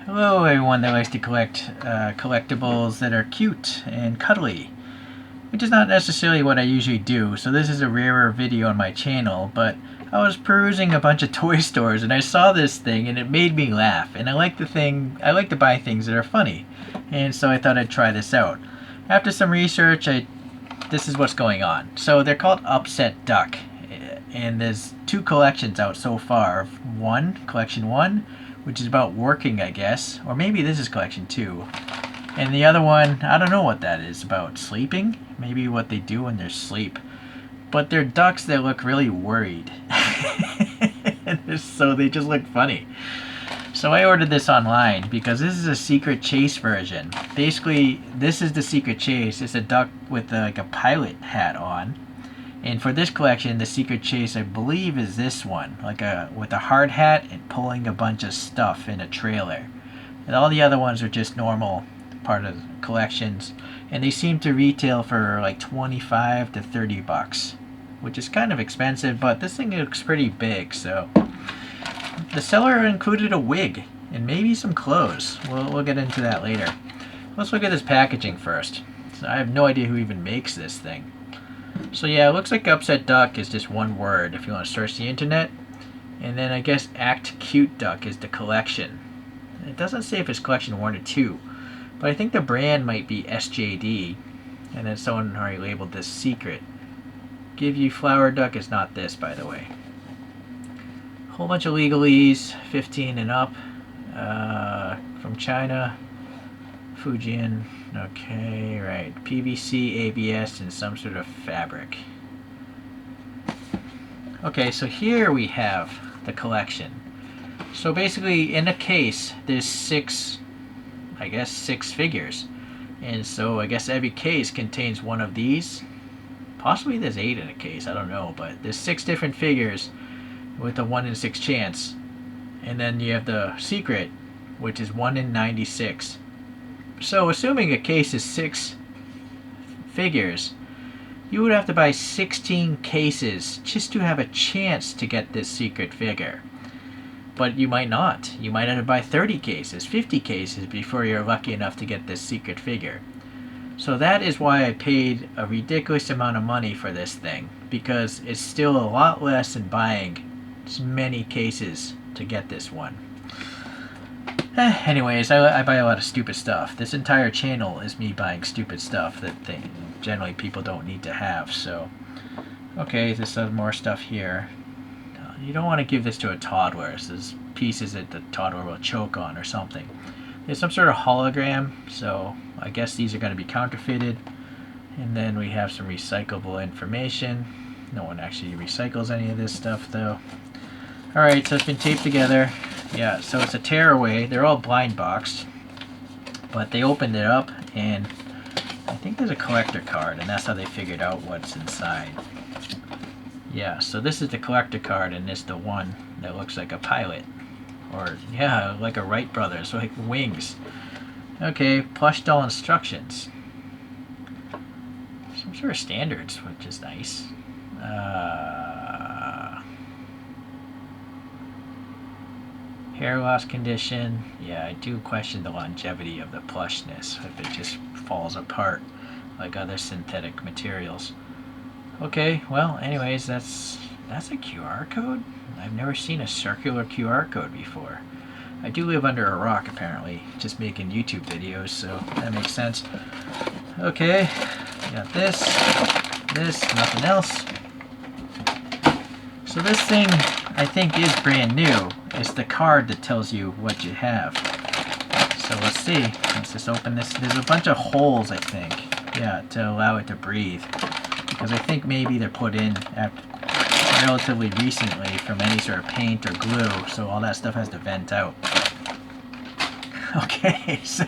Hello everyone that likes to collect collectibles that are cute and cuddly, which is not necessarily what I usually do, so this is a rarer video on my channel, but I was perusing a bunch of toy stores and I saw this thing and it made me laugh, and I like to buy things that are funny, and so I thought I'd try this out. After some research, this is what's going on. So they're called UpsetDuck, and there's two collections out so far. Collection 1, which is about working, I guess, or maybe this is collection 2. And the other one, I don't know what that is, about sleeping? Maybe what they do when they're asleep. But they're ducks that look really worried. So they just look funny. So I ordered this online because this is a secret chase version. Basically, this is the secret chase. It's a duck with like a pilot hat on. And for this collection, the secret chase, I believe, is this one, with a hard hat and pulling a bunch of stuff in a trailer. And all the other ones are just normal part of collections, and they seem to retail for like 25 to 30 bucks, which is kind of expensive, but this thing looks pretty big. So the seller included a wig and maybe some clothes. We'll get into that later. Let's look at this packaging first. So I have no idea who even makes this thing. So yeah, it looks like UpsetDuck is just one word if you want to search the internet. And then I guess Act Cute Duck is the collection. It doesn't say if it's collection 1 or 2, but I think the brand might be SJD. And then someone already labeled this secret. Give You Flower Duck is not this, by the way. Whole bunch of legalese, 15 and up, from China. Fujian, okay, right. PVC, ABS, and some sort of fabric. Okay, so here we have the collection. So basically, in a case, there's six figures. And so I guess every case contains one of these. Possibly there's 8 in a case, I don't know. But there's 6 different figures with a 1 in 6 chance. And then you have the secret, which is 1 in 96. So assuming a case is 6 figures, you would have to buy 16 cases just to have a chance to get this secret figure. But you might not. You might have to buy 30 cases, 50 cases before you're lucky enough to get this secret figure. So that is why I paid a ridiculous amount of money for this thing, because it's still a lot less than buying as many cases to get this one. Anyways, I buy a lot of stupid stuff. This entire channel is me buying stupid stuff that generally people don't need to have. So, okay, there's more stuff here. You don't want to give this to a toddler. There's pieces that the toddler will choke on or something. There's some sort of hologram, so I guess these are going to be counterfeited. And then we have some recyclable information. No one actually recycles any of this stuff, though. Alright, so it's been taped together. Yeah, so it's a tearaway. They're all blind boxed. But they opened it up, and I think there's a collector card, and that's how they figured out what's inside. Yeah, so this is the collector card, and this is the one that looks like a pilot. Or, yeah, like a Wright brothers, like wings. Okay, plush doll instructions. Some sort of standards, which is nice. Hair loss condition. Yeah, I do question the longevity of the plushness if it just falls apart like other synthetic materials. Okay, well, anyways, that's a QR code? I've never seen a circular QR code before. I do live under a rock, apparently, just making YouTube videos, so that makes sense. Okay, got this, nothing else. So this thing, I think, is brand new. It's the card that tells you what you have. So let's see. Let's just open this. There's a bunch of holes, I think. Yeah, to allow it to breathe. Because I think maybe they're put in relatively recently from any sort of paint or glue, so all that stuff has to vent out. Okay, so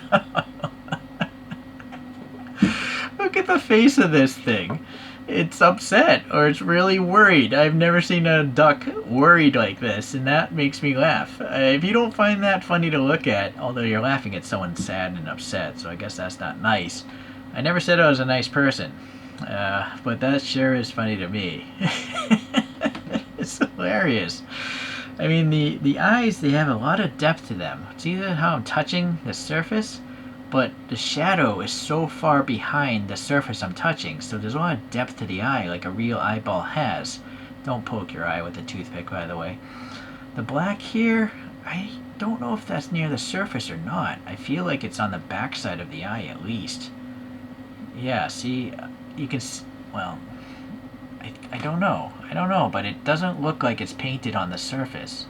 look at the face of this thing. It's upset, or it's really worried. I've never seen a duck worried like this, and that makes me laugh. If you don't find that funny to look at, although you're laughing at someone sad and upset, so I guess that's not nice. I never said I was a nice person, but that sure is funny to me. It's hilarious. I mean, the eyes, they have a lot of depth to them. See how I'm touching the surface? But the shadow is so far behind the surface I'm touching, so there's a lot of depth to the eye, like a real eyeball has. Don't poke your eye with a toothpick, by the way. The black here, I don't know if that's near the surface or not. I feel like it's on the back side of the eye at least. Yeah, see, you can, well, I don't know. I don't know, but it doesn't look like it's painted on the surface.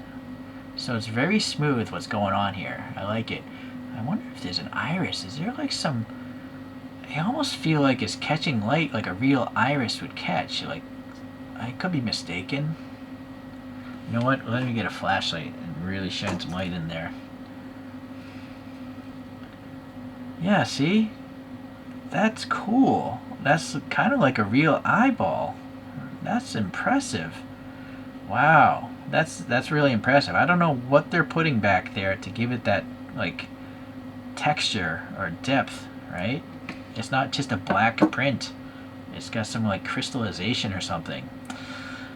So it's very smooth what's going on here. I like it. I wonder if there's an iris. Is there like some... I almost feel like it's catching light like a real iris would catch. Like, I could be mistaken. You know what? Let me get a flashlight and really shine some light in there. Yeah, see? That's cool. That's kind of like a real eyeball. That's impressive. Wow. That's really impressive. I don't know what they're putting back there to give it that, like, texture or depth, right? It's not just a black print. It's got some, like, crystallization or something.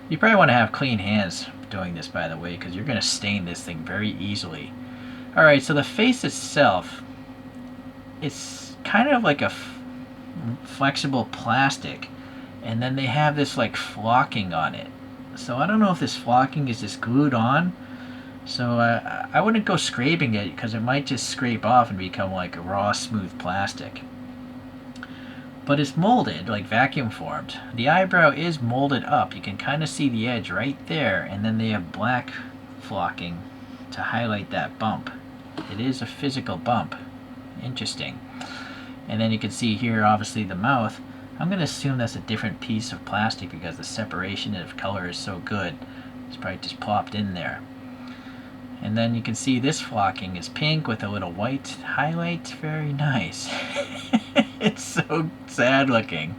You probably want to have clean hands doing this, by the way, because you're going to stain this thing very easily. Alright, so the face itself, it's kind of like a flexible plastic, and then they have this like flocking on it. So I don't know if this flocking is just glued on. So I wouldn't go scraping it because it might just scrape off and become like a raw smooth plastic. But it's molded, like vacuum formed. The eyebrow is molded up. You can kind of see the edge right there, and then they have black flocking to highlight that bump. It is a physical bump. Interesting. And then you can see here, obviously, the mouth. I'm going to assume that's a different piece of plastic because the separation of color is so good. It's probably just plopped in there. And then you can see this flocking is pink with a little white highlight. Very nice. It's so sad looking.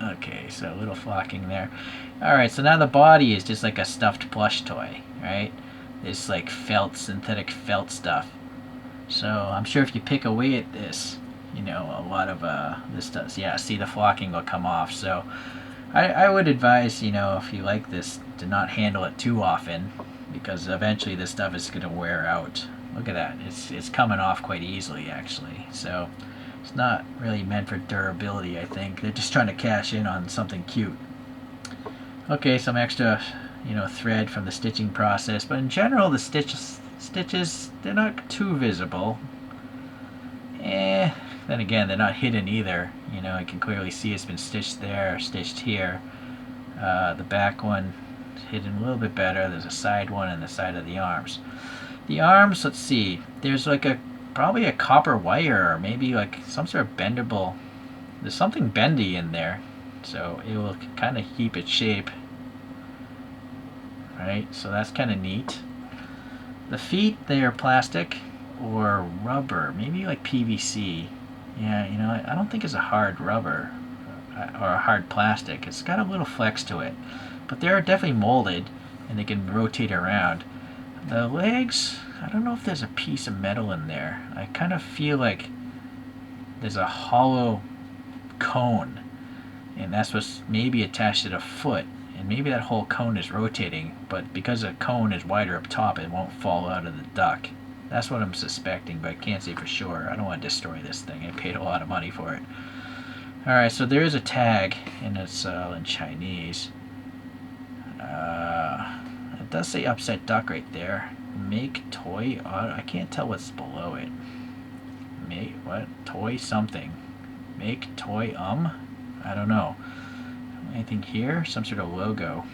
Okay, so a little flocking there. Alright, so now the body is just like a stuffed plush toy, right? This like felt, synthetic felt stuff. So I'm sure if you pick away at this, you know, a lot of this stuff, yeah, see the flocking will come off. So I would advise, you know, if you like this, to not handle it too often, because eventually this stuff is going to wear out. Look at that. It's coming off quite easily, actually. So it's not really meant for durability, I think. They're just trying to cash in on something cute. Okay, some extra, you know, thread from the stitching process. But in general, the stitches, they're not too visible. Then again, they're not hidden either. You know, I can clearly see it's been stitched there, stitched here. The back one is hidden a little bit better. There's a side one and the side of the arms. The arms, let's see, there's like probably a copper wire, or maybe like some sort of bendable. There's something bendy in there, so it will kind of keep its shape. Right, so that's kind of neat. The feet, they are plastic or rubber, maybe like PVC. Yeah, you know, I don't think it's a hard rubber or a hard plastic. It's got a little flex to it, but they're definitely molded and they can rotate around. The legs, I don't know if there's a piece of metal in there. I kind of feel like there's a hollow cone, and that's what's maybe attached to the foot, and maybe that whole cone is rotating, but because the cone is wider up top, it won't fall out of the duck. That's what I'm suspecting, but I can't say for sure. I don't want to destroy this thing. I paid a lot of money for it. Alright, so there is a tag, and it's in Chinese. It does say UpsetDuck right there. Make toy. I can't tell what's below it. Make what? Toy something. Make toy I don't know. Anything here? Some sort of logo.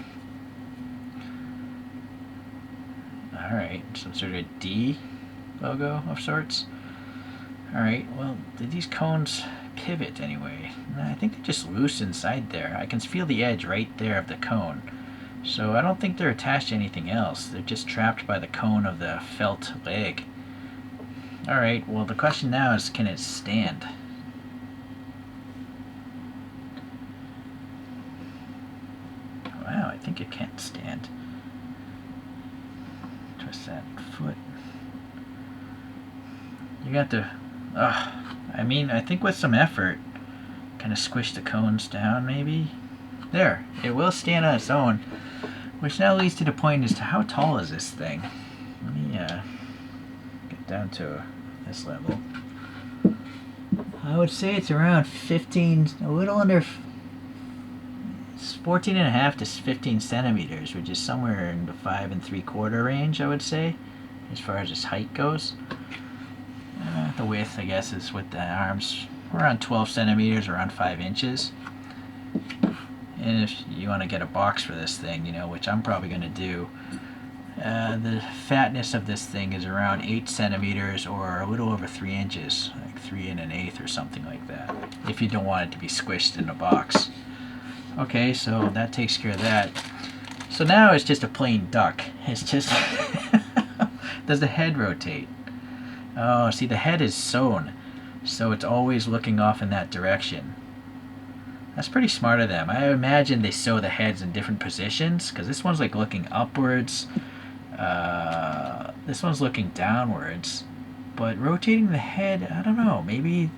Alright, some sort of D logo of sorts. Alright, well, did these cones pivot anyway? No, I think they're just loose inside there. I can feel the edge right there of the cone. So I don't think they're attached to anything else. They're just trapped by the cone of the felt leg. Alright, well the question now is, can it stand? Wow, I think it can't stand. Twist that foot. You got to, I mean, I think with some effort, kind of squish the cones down maybe. There, it will stand on its own. Which now leads to the point as to how tall is this thing? Let me get down to this level. I would say it's around 15, a little under, it's 14 and a half to 15 centimeters, which is somewhere in the 5 3/4 range, I would say, as far as its height goes. The width, I guess, is with the arms around 12 centimeters, around 5 inches. And if you want to get a box for this thing, you know, which I'm probably going to do, the fatness of this thing is around 8 centimeters or a little over 3 inches, like 3 1/8 or something like that, if you don't want it to be squished in a box. Okay, so that takes care of that. So now it's just a plain duck. It's just, does the head rotate? Oh, see, the head is sewn, so it's always looking off in that direction. That's pretty smart of them. I imagine they sew the heads in different positions, because this one's like looking upwards, this one's looking downwards, but rotating the head, I don't know, maybe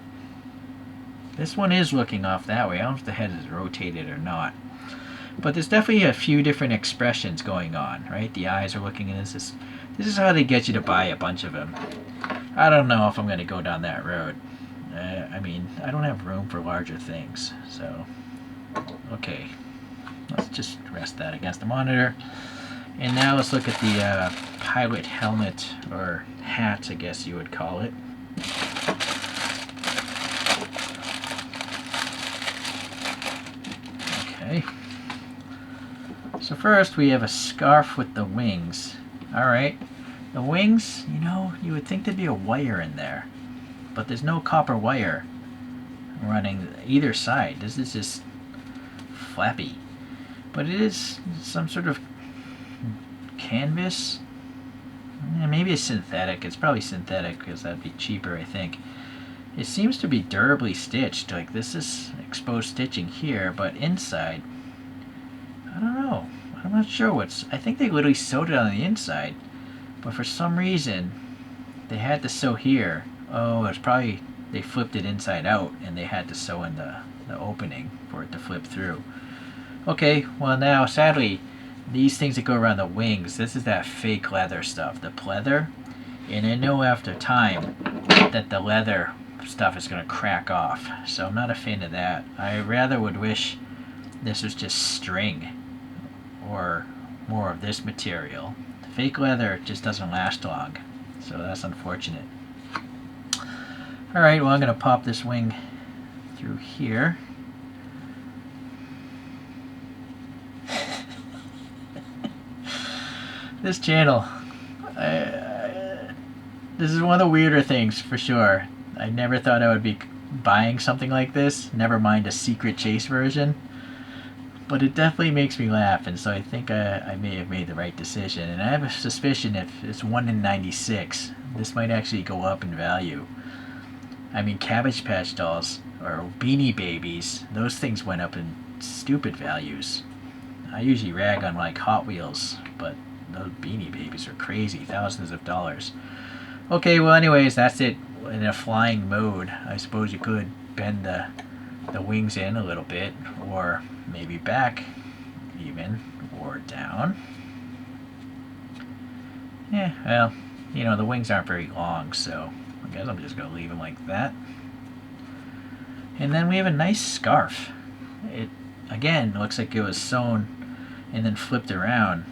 this one is looking off that way. I don't know if the head is rotated or not, but there's definitely a few different expressions going on, right? The eyes are looking at this. This is how they get you to buy a bunch of them. I don't know if I'm going to go down that road. I mean, I don't have room for larger things, so okay, let's just rest that against the monitor. And now let's look at the pilot helmet, or hat, I guess you would call it. Okay, so first we have a scarf with the wings. Alright, the wings, you know, you would think there'd be a wire in there, but there's no copper wire running either side. This is just flappy, but it is some sort of canvas. Yeah, maybe it's synthetic. It's probably synthetic because that'd be cheaper, I think. It seems to be durably stitched. Like, this is exposed stitching here, but inside, I don't know. I'm not sure what's. I think they literally sewed it on the inside, but for some reason they had to sew here. Oh, it's probably they flipped it inside out and they had to sew in the opening for it to flip through. Okay, well now sadly these things that go around the wings, this is that fake leather stuff, the pleather, and I know after time that the leather stuff is going to crack off, so I'm not a fan of that. I rather would wish this was just string or more of this material. The fake leather just doesn't last long, so that's unfortunate. Alright, well I'm going to pop this wing through here. This channel, this is one of the weirder things for sure. I never thought I would be buying something like this, never mind a secret chase version, but it definitely makes me laugh, and so I think I may have made the right decision, and I have a suspicion if it's 1 in 96, this might actually go up in value. I mean, Cabbage Patch Dolls or Beanie Babies, those things went up in stupid values. I usually rag on like Hot Wheels, but those Beanie Babies are crazy, thousands of dollars. Okay, well anyways, that's it. In a flying mode, I suppose you could bend the wings in a little bit, or maybe back even, or down. Yeah, well, you know, the wings aren't very long, so I guess I'm just going to leave them like that. And then we have a nice scarf. It, again, looks like it was sewn and then flipped around,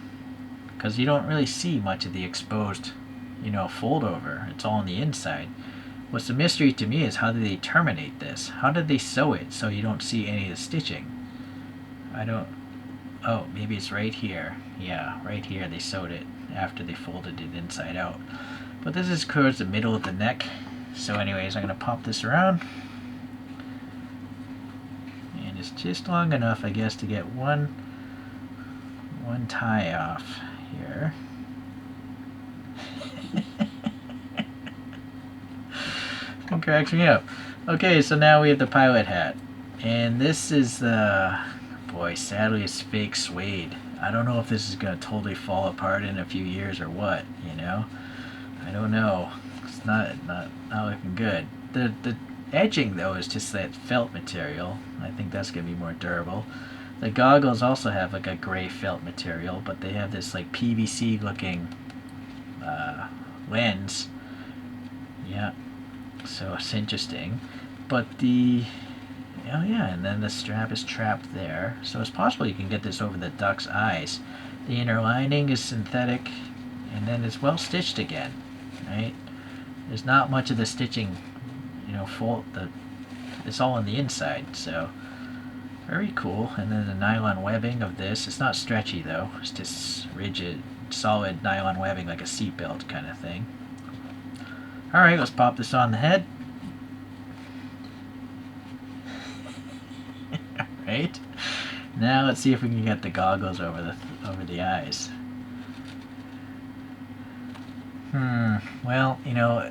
because you don't really see much of the exposed, you know, fold over. It's all on the inside. What's the mystery to me is how did they terminate this? How did they sew it so you don't see any of the stitching? I don't... Oh, maybe it's right here. Yeah, right here they sewed it after they folded it inside out. But this is towards the middle of the neck. So anyways, I'm going to pop this around. And it's just long enough, I guess, to get one tie off here. It cracks me up. Okay, so now we have the pilot hat. And this is the... Boy, sadly it's fake suede. I don't know if this is going to totally fall apart in a few years or what, you know? I don't know. It's not looking good. The edging, though, is just that felt material. I think that's going to be more durable. The goggles also have like a gray felt material, but they have this like PVC looking lens. Yeah, so it's interesting. But the, oh yeah, and then the strap is trapped there. So it's possible you can get this over the duck's eyes. The inner lining is synthetic, and then it's well stitched again, right? There's not much of the stitching, it's all on the inside, so very cool. And then the nylon webbing of this, it's not stretchy though, it's just rigid, solid nylon webbing like a seatbelt kind of thing. Alright, let's pop this on the head. Alright, now let's see if we can get the goggles over the eyes. Well,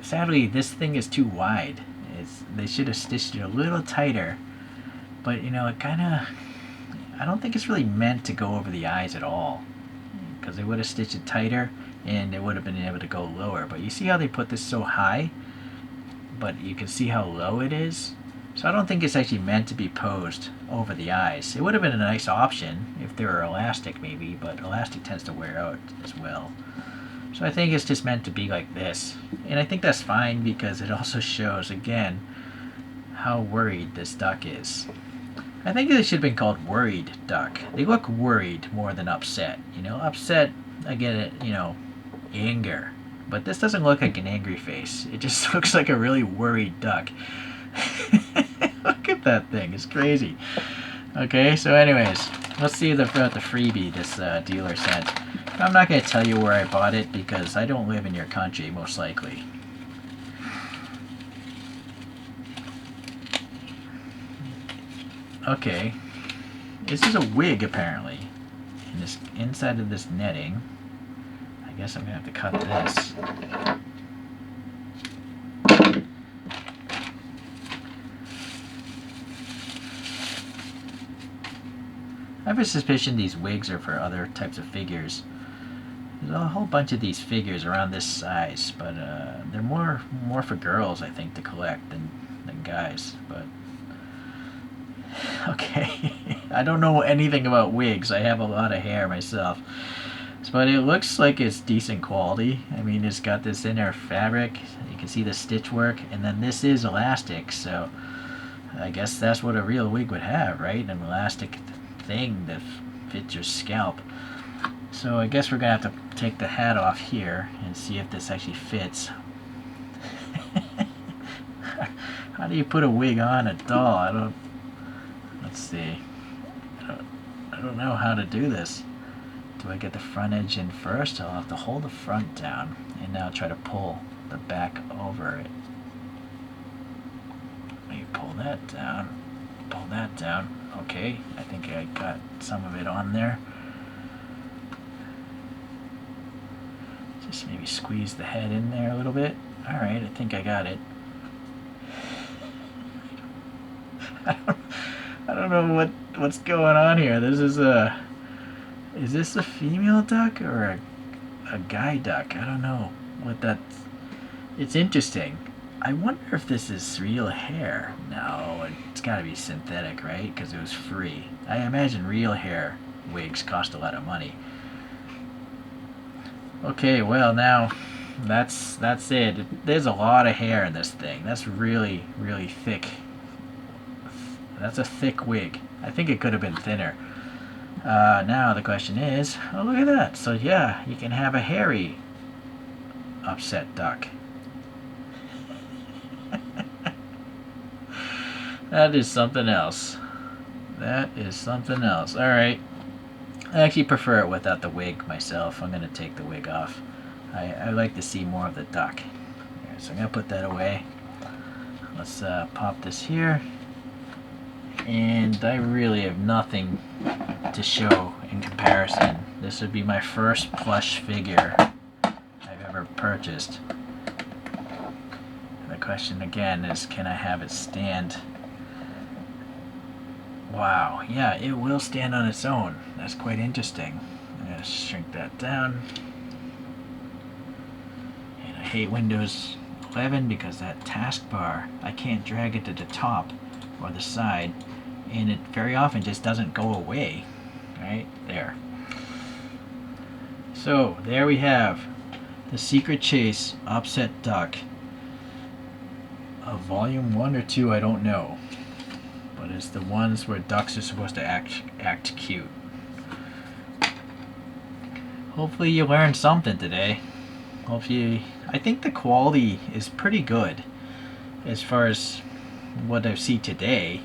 sadly this thing is too wide. They should have stitched it a little tighter, but it kind of, I don't think it's really meant to go over the eyes at all, because they would have stitched it tighter and it would have been able to go lower. But you see how they put this so high, but you can see how low it is. So I don't think it's actually meant to be posed over the eyes. It would have been a nice option if there were elastic maybe, but elastic tends to wear out as well. So I think it's just meant to be like this. And I think that's fine because it also shows, again, how worried this duck is. I think they should have been called Worried Duck. They look worried more than upset. Upset, I get it, anger. But this doesn't look like an angry face. It just looks like a really worried duck. Look at that thing, it's crazy. Okay, so anyways, let's see about the freebie this dealer sent. I'm not going to tell you where I bought it because I don't live in your country, most likely. Okay, this is a wig apparently. And this inside of this netting, I guess I'm going to have to cut this. I have a suspicion these wigs are for other types of figures. There's a whole bunch of these figures around this size, but they're more for girls, I think, to collect than guys. But okay, I don't know anything about wigs. I have a lot of hair myself, but it looks like it's decent quality. I mean, it's got this inner fabric. You can see the stitch work, and then this is elastic. So I guess that's what a real wig would have, right? An elastic thing that fits your scalp. So I guess we're gonna have to take the hat off here and see if this actually fits. How do you put a wig on a doll? Let's see. I don't know how to do this. Do I get the front edge in first? I'll have to hold the front down and now try to pull the back over it. Maybe pull that down. Pull that down. Okay, I think I got some of it on there. Just maybe squeeze the head in there a little bit. Alright, I think I got it. I don't know what's going on here. This is this a female duck or a guy duck? I don't know what that's. It's interesting. I wonder if this is real hair. No, it's got to be synthetic, right? Because it was free. I imagine real hair wigs cost a lot of money. Okay, well now that's it. There's a lot of hair in this thing. That's really thick. That's a thick wig. I think it could have been thinner. Now the question is, oh look at that. So yeah, you can have a hairy upset duck. That is something else. That is something else. Alright. I actually prefer it without the wig myself. I'm going to take the wig off. I like to see more of the duck. So I'm going to put that away. Let's pop this here. And I really have nothing to show in comparison. This would be my first plush figure I've ever purchased. The question again is, can I have it stand? Wow, yeah, it will stand on its own. That's quite interesting. I'm going to shrink that down. And I hate Windows 11 because that taskbar, I can't drag it to the top or the side and it very often just doesn't go away. Right there. So there we have the Secret Chase Upset Duck of volume 1 or 2, I don't know, but it's the ones where ducks are supposed to act cute. Hopefully you learned something today. Hopefully, I think the quality is pretty good as far as what I see today.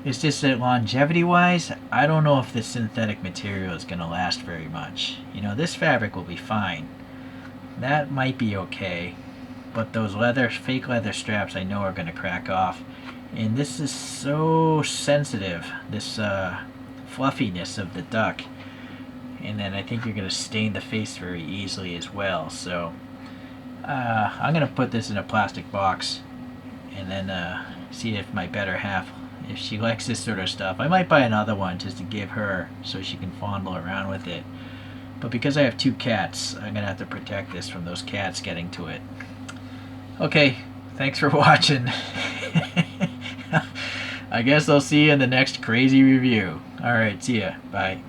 It's just that longevity wise, I don't know if this synthetic material is going to last very much. You know, this fabric will be fine. That might be okay, but those fake leather straps I know are going to crack off. And this is so sensitive, this fluffiness of the duck. And then I think you're going to stain the face very easily as well. So I'm going to put this in a plastic box and then see if my better half, if she likes this sort of stuff. I might buy another one just to give her so she can fondle around with it. But because I have 2 cats, I'm going to have to protect this from those cats getting to it. Okay, thanks for watching. I guess I'll see you in the next crazy review. Alright, see ya. Bye.